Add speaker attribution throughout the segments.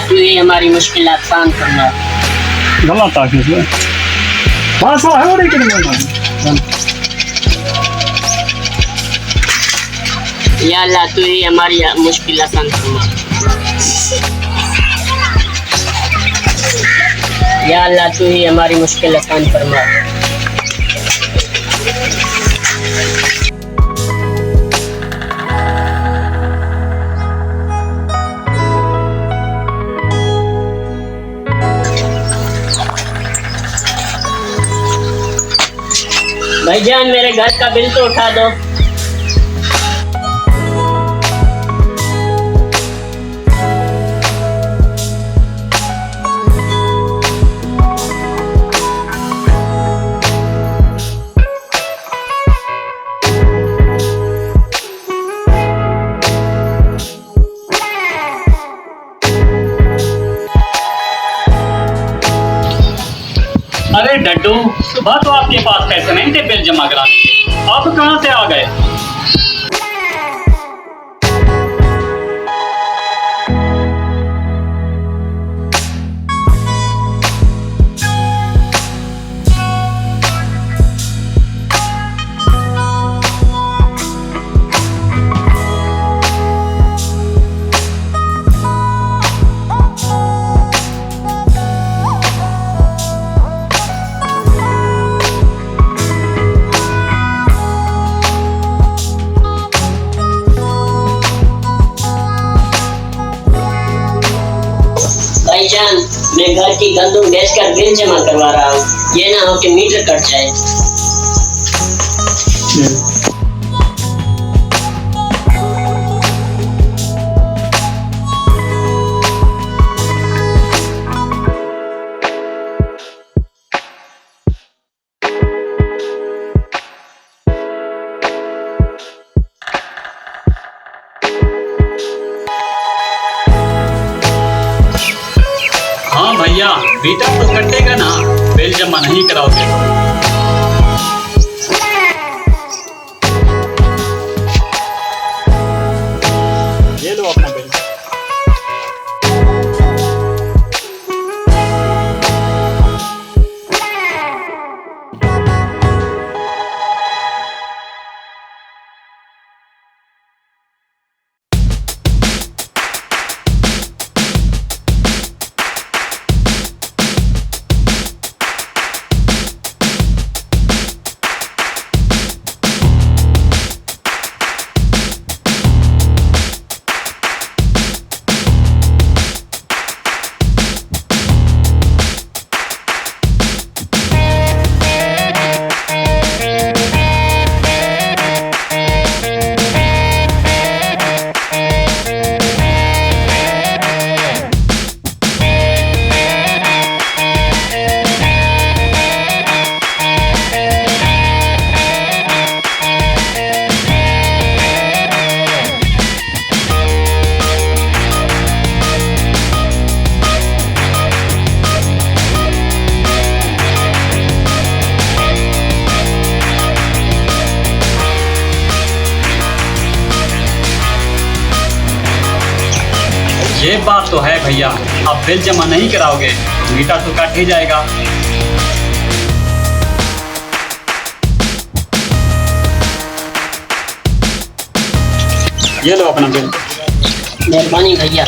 Speaker 1: तू ही हमारी मुश्किलात आसान करना।
Speaker 2: गलत था किसमें भाषा है और एक
Speaker 1: या अल्लाह तू ही हमारी मुश्किल आसान फरमा। या अल्लाह तू ही हमारी मुश्किल आसान फरमा। भाईजान मेरे घर का बिल तो उठा दो।
Speaker 2: अरे डड्डू, सुबह तो आपके पास पैसे नहीं थे बिल जमा कराने के, आप कहाँ से आ गए?
Speaker 1: भाईजान मैं घर की गंदम बेचकर बिल जमा करवा रहा हूँ, ये ना हो कि मीटर कट जाए।
Speaker 2: भैया मीटर तो कटेगा ना, बिल जमा नहीं कराओगे? ये लो अपना बिल। ये बात तो है भैया, आप बिल जमा नहीं कराओगे मीटर तो कट ही जाएगा। ये लो अपना बिल।
Speaker 1: मेहरबानी भैया।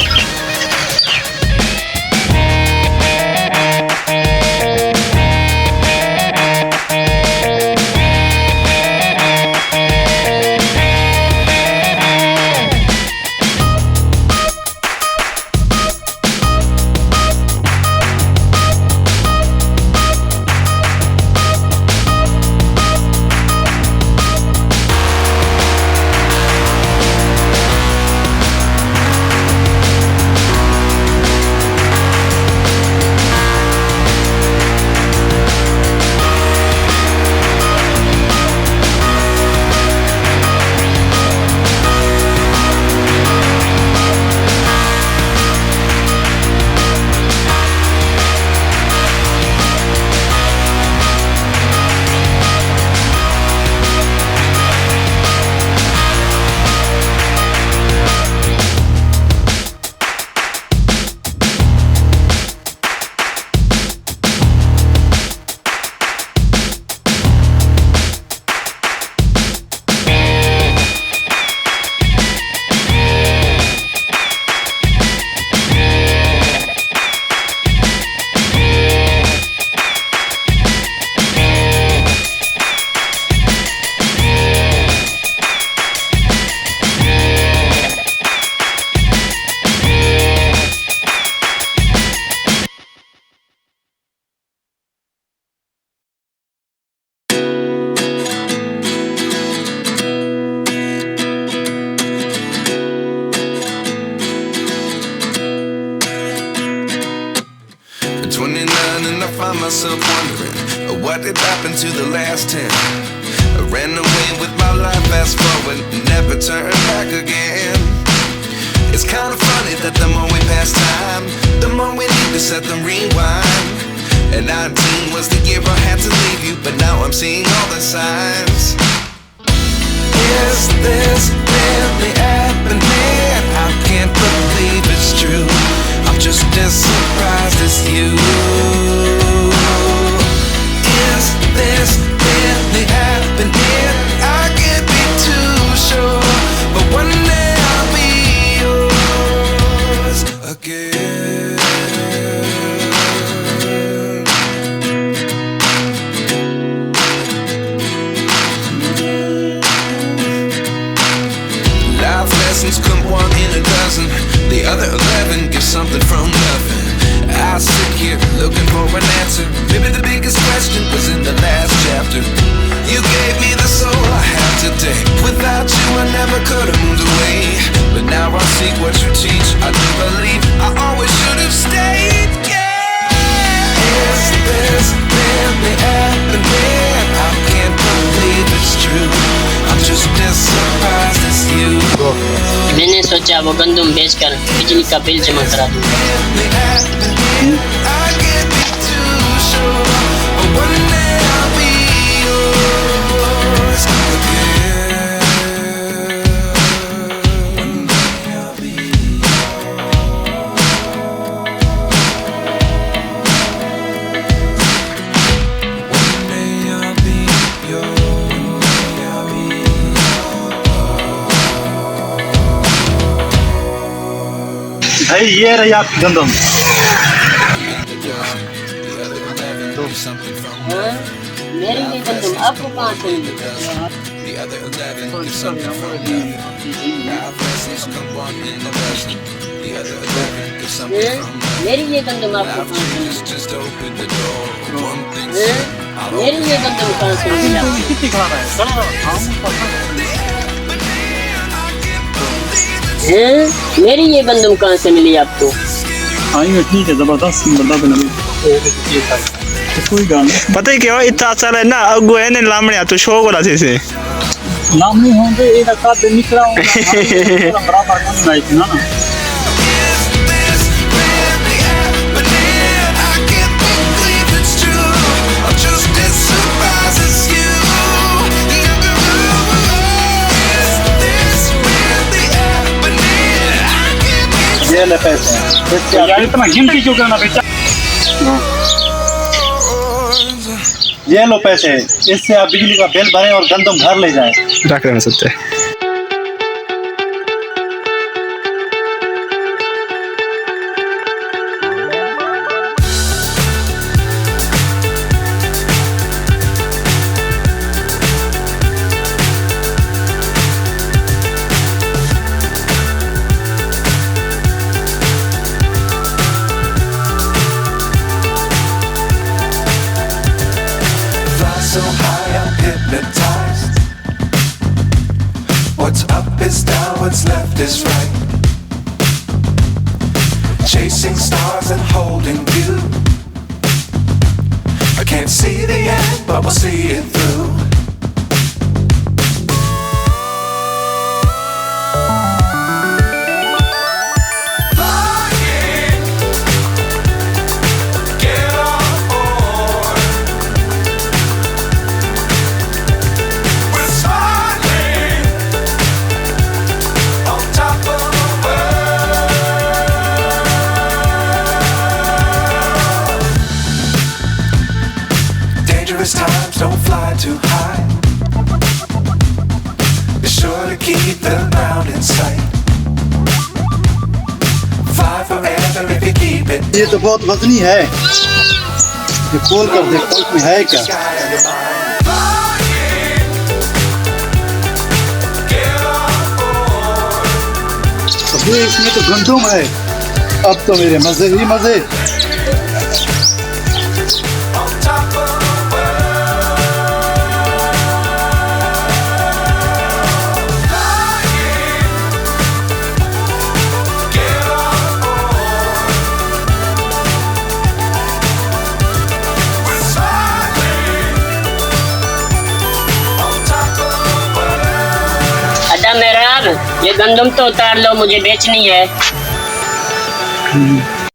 Speaker 3: what did happen to the last 10? I ran away with my life, fast forward, never turn back again. It's kind of funny that the more we pass time, the more we need to set them rewind. And 19 was the year I had to leave you, but now I'm seeing all the signs. Is this really happening? I can't believe it's true. I'm just as surprised as you. Is this really happening? I can't be too sure, but one day I'll be yours again. Life lessons come one in a dozen. The other 11 give something from nothing. I sit here looking for an answer. Maybe the biggest question was in the last chapter. You gave me the soul I have today. Without you I never could have moved away. But now I see what you teach. I do believe I always should have stayed. Yeah. Is this really happening? I can't believe it's true. I'm just as surprised as you.
Speaker 1: میں نے سوچا وہ گندم بیچ کر بجلی کا بل جمع کرا دوں.
Speaker 2: بھائی یہ رہی آپ کی گندم.
Speaker 1: میری یہ گندم آپ کو کہاں سے ملی؟ میری یہ گندم آپ کو کہاں سے ملی؟ میری یہ گندم کہاں سے ملی؟ میری یہ گندم کہاں سے ملی آپ کو؟
Speaker 2: ٹھیک ہے زبردست کوئی گال نہیں.
Speaker 4: پتہ ہی کیا اتنا اچھا ہے نا اگو ہے نا لامڑیا تو شوق ہو رہا تھا اسے
Speaker 2: لامڑی ہوں گے ایک اکاد دن نکلا ہوں برابر نہیں تھی نا. یہ لے پیسے یار اتنا گنتی کیوں کرنا بیٹا. یہ لو پیسے اس سے آپ بجلی کا بل بھریں اور گندم گھر لے جائیں.
Speaker 4: رکھ رہے ہیں سکتے.
Speaker 3: So high I'm hypnotized. What's up is down, what's left is right. Chasing stars and holding you. I can't see the end, but we'll see it through. Times don't fly too high. Be sure to keep the ground in sight. Fly forever if you keep it.
Speaker 5: یہ تو بہت وزنی ہے. یہ کھول کر دیکھتا ہوں اس میں ہے کیا. ابھی اس میں تو گندم ہے. اب تو میرے مزے ہی مزے.
Speaker 1: बेटा मेहराब, ये गंदम तो उतार लो, मुझे बेचनी है।